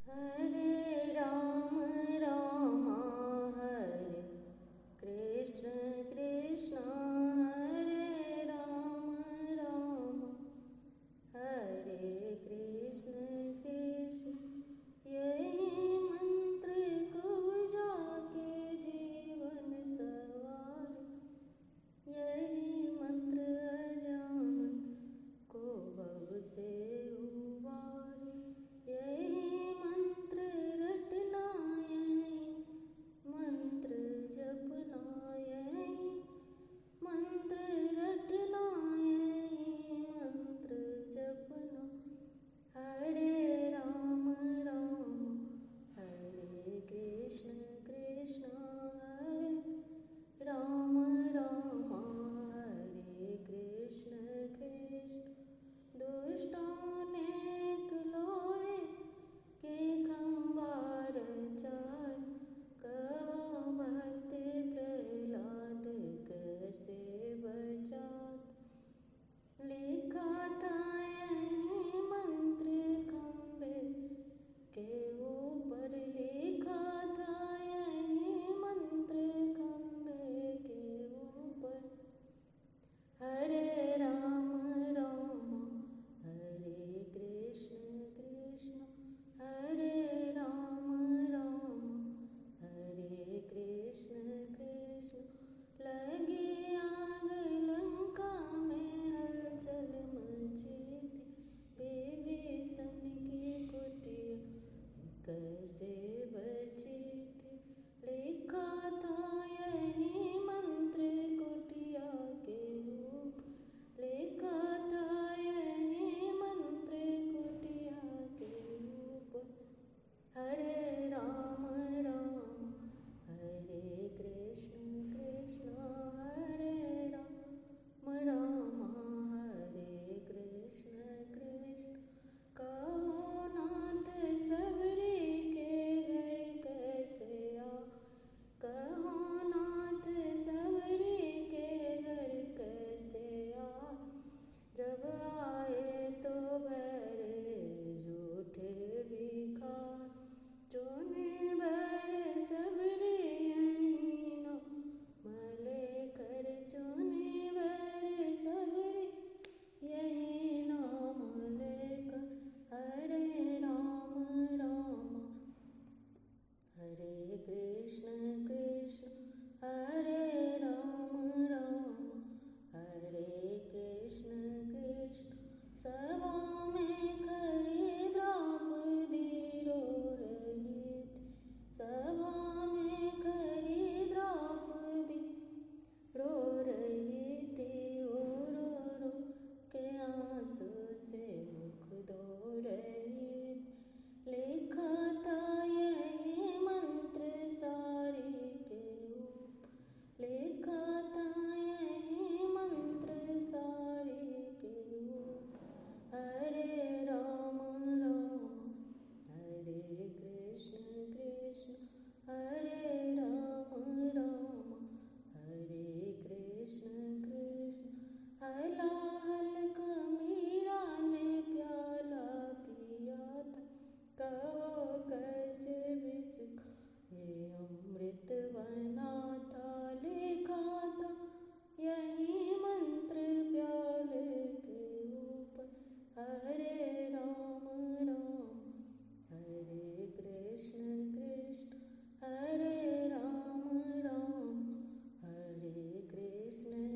हरे राम राम हरे कृष्ण कृष्ण हरे राम राम हरे कृष्ण कृष्ण। यही मंत्र को जाके जीवन सवार, यही मंत्र अजामत को भव से उबार। यही मंत्र रटना, यही मंत्र जपना, यही मंत्र रटना, यही मंत्र जपना। हरे राम राम हरे कृष्ण कृष्ण हरे राम राम हरे कृष्ण कृष्ण। दुष्टों ने लोहे के खंबार चाय, कहो भक्त प्रहलाद कैसे बचात। लिखा था यही मंत्र खंबे के ऊपर, लिखा था यही मंत्र खंबे के ऊपर। हरे राम राम हरे कृष्ण कृष्ण हरे राम राम हरे कृष्ण कृष्ण। लगी आग लंका में हलचल मची थी, विभीषण की कुटिया कैसे बची थी। लिखा था यही मंत्र कुटिया के ऊपर, लिखा था यही मंत्र कुटिया के ऊपर। हरे राम राम हरे कृष्ण कृष्ण हरे राम राम हरे कृष्ण कृष्ण। कहो नाथ सबरी के घर कैसे आ, कहो नाथ सबरी के घर कैसे आ। जब आए तो भरे झूठे भिखार, चोने भर सबरी यहीं न मले कर। चोने भर सबरी यहीं नाम लेकर। हरे राम राम हरे कृष्ण कृष्ण हरे राम राम हरे कृष्ण कृष्ण। सभा में खड़ी द्रौपदी रो रही थी, सभा में खड़ी द्रौपदी रो रही थी। ओ रो रो के आंसू से मुख धो रही थी। लिखा था यही मंत्र साड़ी के ऊपर, लिखा था यही मंत्र साड़ी के ऊपर। हरे राम राम हरे कृष्ण कृष्ण हरे राम राम हरे कृष्ण कृष्ण। हलाहल मीरा ने प्याला पिया था, कहो कैसे विष ये अमृत बना था। लिखा था यही मंत्र प्याले के ऊपर। हरे राम राम हरे कृष्ण कृष्ण हरे राम राम हरे कृष्ण